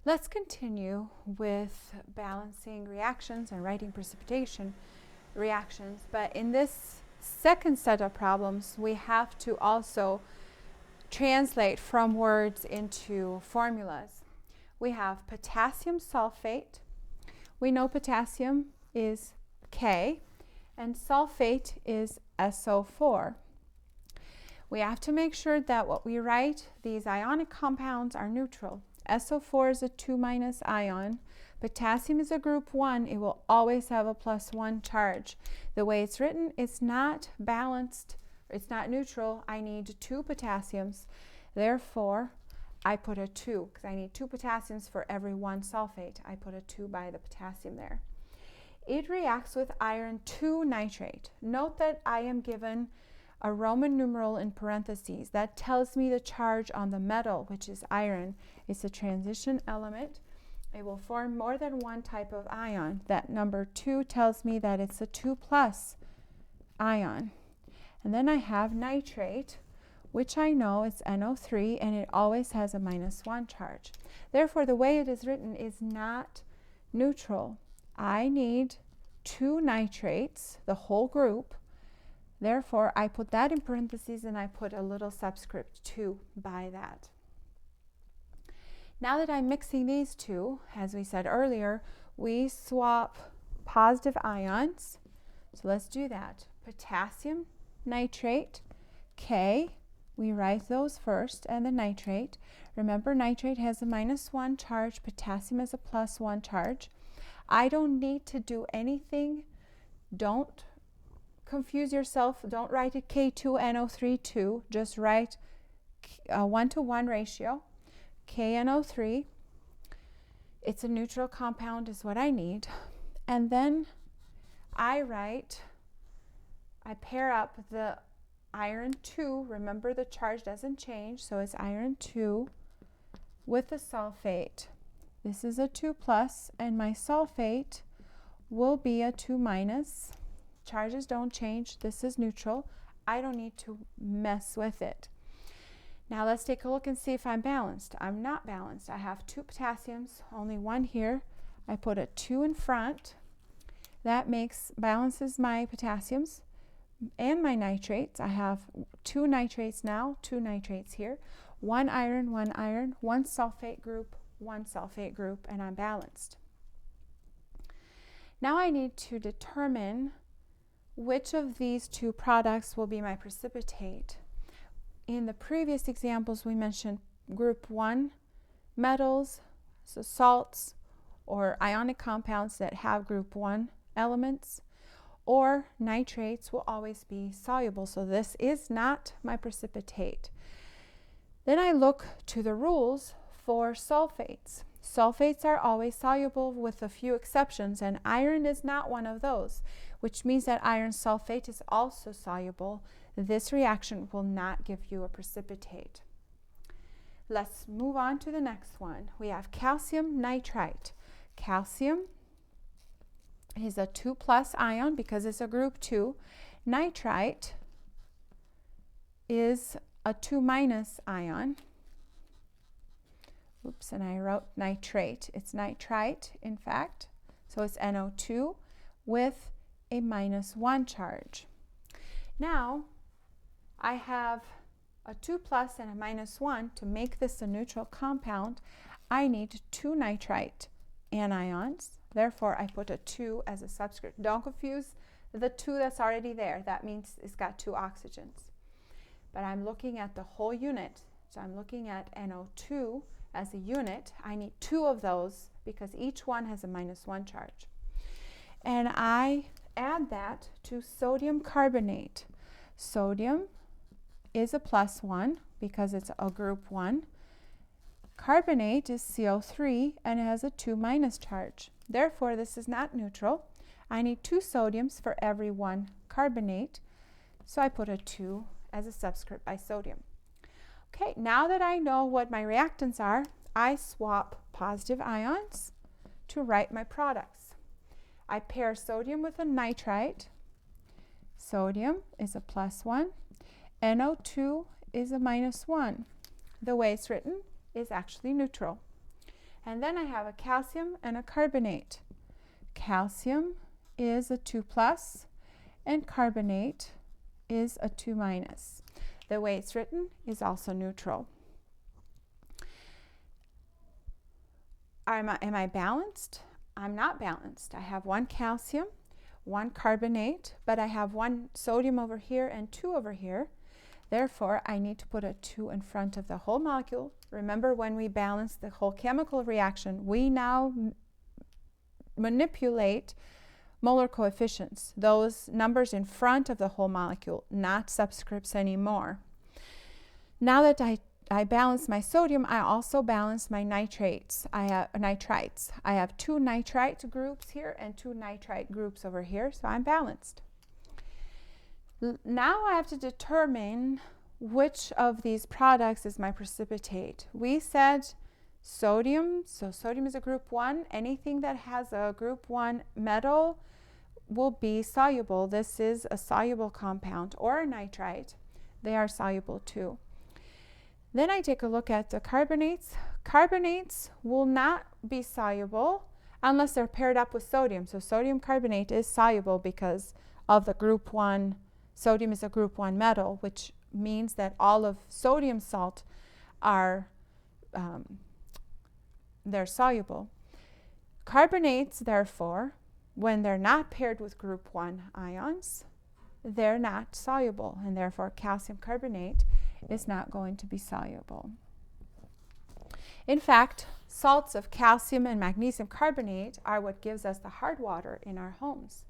Let's continue with balancing reactions and writing precipitation reactions. But in this second set of problems, we have to also translate from words into formulas. We have potassium sulfate. We know potassium is K and sulfate is SO4. We have to make sure that what we write, these ionic compounds, are neutral. SO4 is a 2- ion. Potassium is a group 1. It will always have a +1 charge. The way it's written, it's not balanced. It's not neutral. I need 2 potassiums. Therefore, I put a 2 because I need 2 potassiums for every 1 sulfate. I put a 2 by the potassium there. It reacts with iron 2 nitrate. Note that I am given a Roman numeral in parentheses. That tells me the charge on the metal, which is iron. It's a transition element. It will form more than one type of ion. That number 2 tells me that it's a 2+ ion. And then I have nitrate, which I know is NO3, and it always has a -1 charge. Therefore, the way it is written is not neutral. I need 2 nitrates, the whole group. Therefore, I put that in parentheses and I put a little subscript 2 by that. Now that I'm mixing these two, as we said earlier, we swap positive ions. So let's do that. Potassium nitrate, K, we write those first, and the nitrate. Remember, nitrate has a -1 charge, potassium has a +1 charge. I don't need to do anything. Don't confuse yourself. Don't write it K2NO3 2. Just write a 1-to-1 ratio. KNO3. It's a neutral compound is what I need. And then I pair up the iron 2. Remember, the charge doesn't change, so it's iron 2 with the sulfate. This is a 2+, and my sulfate will be a 2-. Charges don't change. This is neutral. I don't need to mess with it. Now let's take a look and see if I'm balanced. I'm not balanced. I have 2 potassiums, only 1 here. I put a 2 in front. That balances my potassiums and my nitrates. I have 2 nitrates now, 2 nitrates here. 1 iron, 1 iron, 1 sulfate group, 1 sulfate group, and I'm balanced. Now I need to determine which of these 2 products will be my precipitate. In the previous examples, we mentioned group 1 metals, so salts or ionic compounds that have group 1 elements, or nitrates will always be soluble. So this is not my precipitate. Then I look to the rules for sulfates. Sulfates are always soluble with a few exceptions, and iron is not one of those, which means that iron sulfate is also soluble. This reaction will not give you a precipitate. Let's move on to the next one. We have calcium nitrite. Calcium is a 2+ ion because it's a group 2. Nitrite is a 2- ion. Oops, and I wrote nitrate. It's nitrite, in fact. So it's NO2 with a -1 charge. Now, I have a 2+ and a -1. To make this a neutral compound, I need 2 nitrite anions. Therefore, I put a 2 as a subscript. Don't confuse the 2 that's already there. That means it's got 2 oxygens. But I'm looking at the whole unit. So I'm looking at NO2 as a unit. I need 2 of those because each one has a -1 charge. And I add that to sodium carbonate. Sodium is a +1 because it's a group 1. Carbonate is CO3 and it has a 2- charge. Therefore, this is not neutral. I need 2 sodiums for every 1 carbonate. So I put a 2 as a subscript by sodium. Okay, now that I know what my reactants are, I swap positive ions to write my products. I pair sodium with a nitrite. Sodium is a +1. NO2 is a -1. The way it's written is actually neutral. And then I have a calcium and a carbonate. Calcium is a 2 plus and carbonate is a 2 minus. The way it's written is also neutral. Am I balanced? I'm not balanced. I have 1 calcium, 1 carbonate, but I have 1 sodium over here and 2 over here. Therefore, I need to put a 2 in front of the whole molecule. Remember, when we balance the whole chemical reaction, we now manipulate molar coefficients, those numbers in front of the whole molecule, not subscripts anymore. Now that I balance my sodium, I also balance my nitrites. I have 2 nitrite groups here and 2 nitrite groups over here, so I'm balanced. Now I have to determine which of these products is my precipitate. We said sodium, so sodium is a group 1. Anything that has a group 1 metal will be soluble. This is a soluble compound, or a nitrite. They are soluble too. Then I take a look at the carbonates. Carbonates will not be soluble unless they're paired up with sodium. So sodium carbonate is soluble because of the group 1. Sodium is a group 1 metal, which means that all of sodium salt are they're soluble. Carbonates, therefore, when they're not paired with group 1 ions, they're not soluble, and therefore calcium carbonate is not going to be soluble. In fact, salts of calcium and magnesium carbonate are what gives us the hard water in our homes,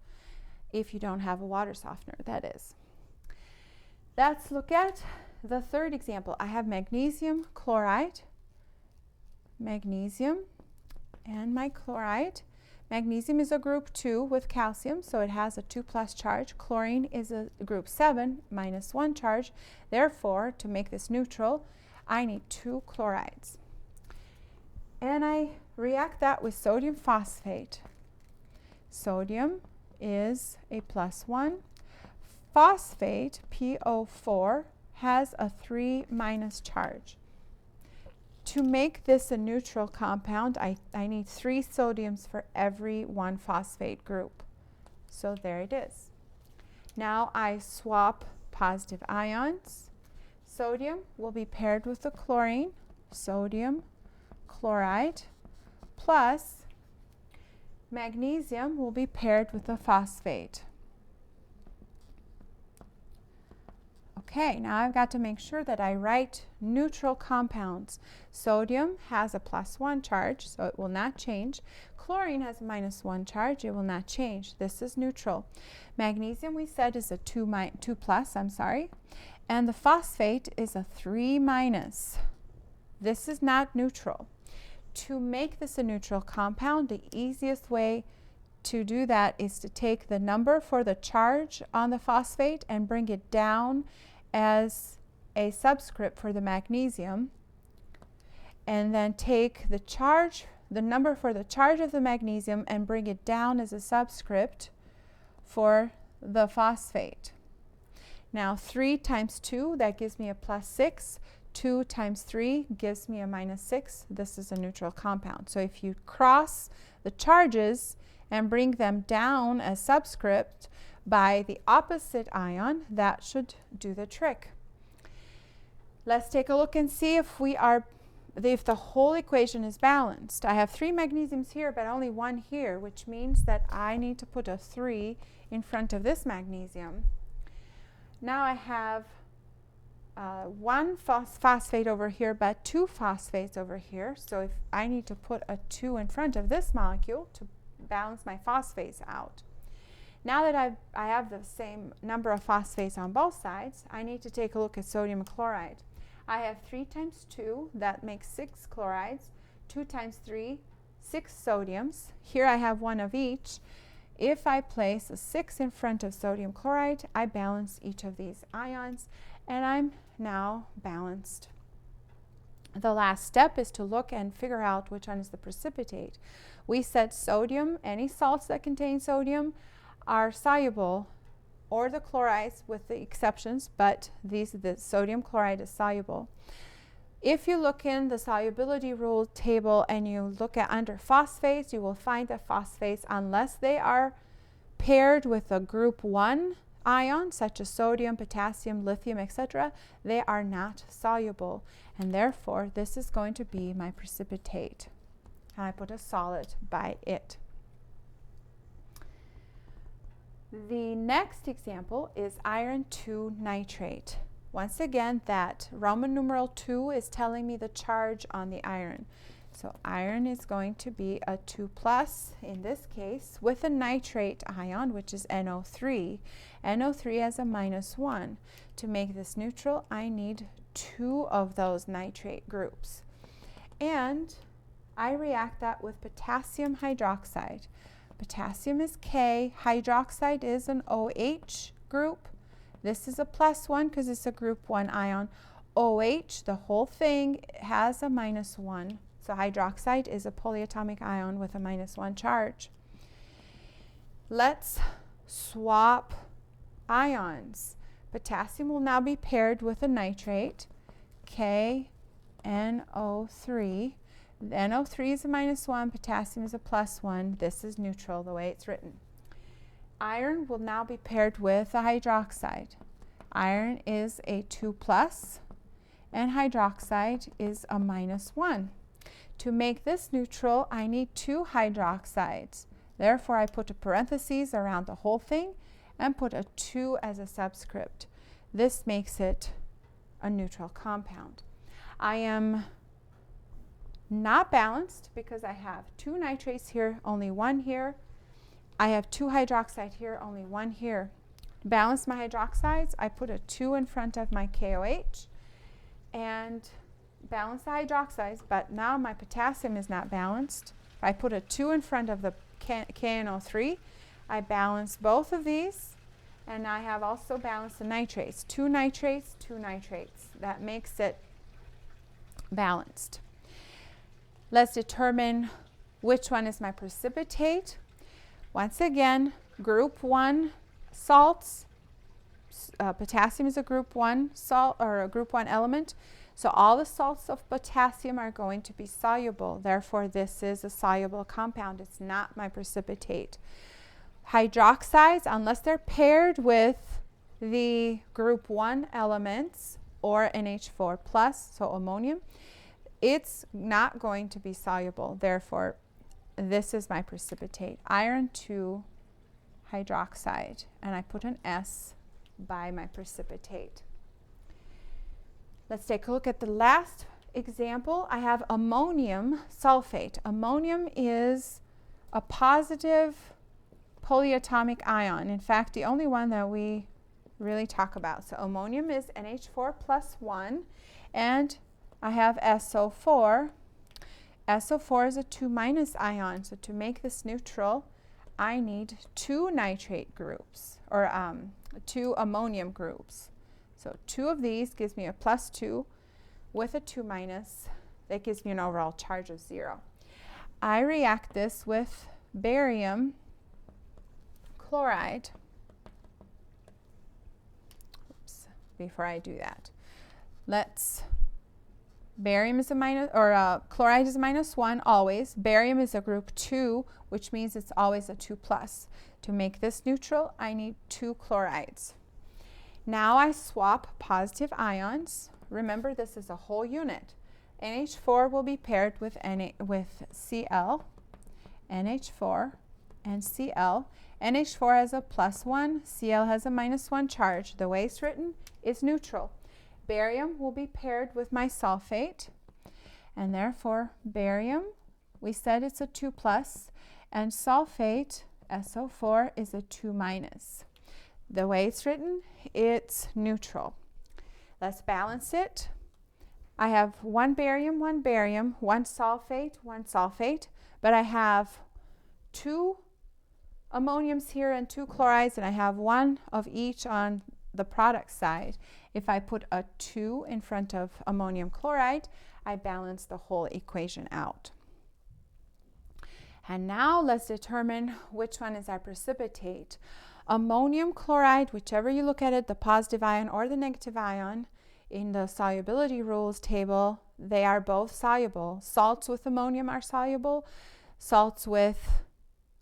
if you don't have a water softener, that is. Let's look at the third example. I have magnesium chloride, magnesium and my chloride. Magnesium is a group 2 with calcium, so it has a 2 plus charge. Chlorine is a group 7 minus 1 charge. Therefore, to make this neutral, I need 2 chlorides. And I react that with sodium phosphate. Sodium is a plus 1. Phosphate, PO4, has a 3 minus charge. To make this a neutral compound, I need 3 sodiums for every 1 phosphate group. So there it is. Now I swap positive ions. Sodium will be paired with the chlorine, sodium chloride, plus magnesium will be paired with the phosphate. Okay, now I've got to make sure that I write neutral compounds. Sodium has a plus 1 charge, so it will not change. Chlorine has a minus 1 charge, it will not change. This is neutral. Magnesium, we said, is a 2 plus, and the phosphate is a 3 minus. This is not neutral. To make this a neutral compound, the easiest way to do that is to take the number for the charge on the phosphate and bring it down as a subscript for the magnesium, and then take the number for the charge of the magnesium and bring it down as a subscript for the phosphate. Now 3 times 2, that gives me a plus 6. 2 times 3 gives me a minus 6. This is a neutral compound. So if you cross the charges and bring them down as subscript by the opposite ion, that should do the trick. Let's take a look and see if the whole equation is balanced. I have 3 magnesiums here, but only 1 here, which means that I need to put a 3 in front of this magnesium. Now I have 1 phosphate over here, but 2 phosphates over here. So if I need to put a 2 in front of this molecule to balance my phosphates out. Now that I have the same number of phosphates on both sides, I need to take a look at sodium chloride. I have 3 times 2, that makes 6 chlorides. 2 times 3, 6 sodiums. Here I have 1 of each. If I place a 6 in front of sodium chloride, I balance each of these ions, and I'm now balanced. The last step is to look and figure out which one is the precipitate. We said sodium, any salts that contain sodium are soluble, or the chlorides with the exceptions, but the sodium chloride is soluble. If you look in the solubility rule table and you look at under phosphates, you will find that phosphates, unless they are paired with a group 1 ion, such as sodium, potassium, lithium, etc., they are not soluble. And therefore, this is going to be my precipitate. And I put a solid by it. The next example is iron 2 nitrate. Once again, that Roman numeral 2 is telling me the charge on the iron. So iron is going to be a 2 plus in this case with a nitrate ion, which is NO3. NO3 has a -1. To make this neutral, I need 2 of those nitrate groups. And I react that with potassium hydroxide. Potassium is K, hydroxide is an OH group. This is a +1 because it's a group 1 ion. OH, the whole thing, has a -1. So hydroxide is a polyatomic ion with a -1 charge. Let's swap ions. Potassium will now be paired with a nitrate, KNO3. The NO3 is a -1, potassium is a +1. This is neutral the way it's written. Iron will now be paired with a hydroxide. Iron is a 2 plus, and hydroxide is a -1. To make this neutral, I need 2 hydroxides. Therefore, I put a parenthesis around the whole thing and put a 2 as a subscript. This makes it a neutral compound. I am not balanced because I have 2 nitrates here, only 1 here. I have 2 hydroxide here, only 1 here. To balance my hydroxides, I put a 2 in front of my KOH and balance the hydroxides, but now my potassium is not balanced. If I put a 2 in front of the KNO3, I balance both of these, and I have also balanced the nitrates. 2 nitrates, 2 nitrates. That makes it balanced. Let's determine which one is my precipitate. Once again, group 1 salts. Potassium is a group 1 salt or a group 1 element. So all the salts of potassium are going to be soluble. Therefore, this is a soluble compound. It's not my precipitate. Hydroxides, unless they're paired with the group 1 elements or NH4 plus, so ammonium, it's not going to be soluble. Therefore, this is my precipitate. Iron 2 hydroxide, and I put an S by my precipitate. Let's take a look at the last example. I have ammonium sulfate. Ammonium is a positive polyatomic ion. In fact, the only one that we really talk about. So ammonium is NH4 plus 1, and I have SO4. SO4 is a 2 minus ion. So to make this neutral, I need 2 nitrate groups, or 2 ammonium groups. So 2 of these gives me a +2 with a 2 minus. That gives me an overall charge of 0. I react this with barium chloride. Oops, before I do that, barium is a minus, or chloride is a -1 always. Barium is a group 2, which means it's always a 2 plus. To make this neutral, I need 2 chlorides. Now I swap positive ions. Remember, this is a whole unit. NH4 will be paired with Cl, NH4 and Cl. NH4 has a +1, Cl has a -1 charge. The way it's written is neutral. Barium will be paired with my sulfate, and therefore barium, we said it's a 2 plus, and sulfate, SO4, is a 2 minus. The way it's written, it's neutral. Let's balance it. I have 1 barium, 1 barium, 1 sulfate, 1 sulfate, but I have 2 ammoniums here and 2 chlorides, and I have 1 of each on the product side. If I put a 2 in front of ammonium chloride, I balance the whole equation out. And now let's determine which one is our precipitate. Ammonium chloride, whichever you look at it, the positive ion or the negative ion, in the solubility rules table, they are both soluble. Salts with ammonium are soluble. Salts with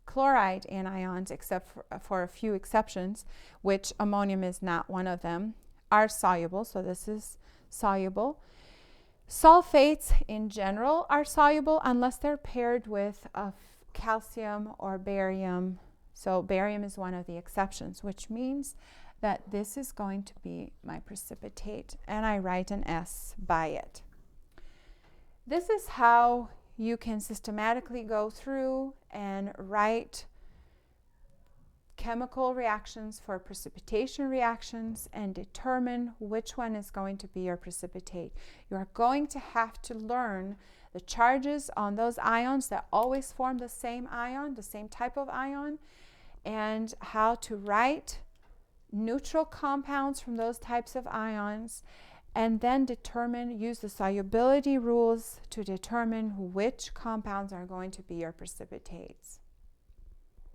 chloride anions, except for a few exceptions, which ammonium is not one of them, are soluble. So this is soluble. Sulfates in general are soluble unless they're paired with calcium or barium. So barium is one of the exceptions, which means that this is going to be my precipitate, and I write an S by it. This is how you can systematically go through and write chemical reactions for precipitation reactions and determine which one is going to be your precipitate. You are going to have to learn the charges on those ions that always form the same ion, the same type of ion, and how to write neutral compounds from those types of ions, and then use the solubility rules to determine which compounds are going to be your precipitates.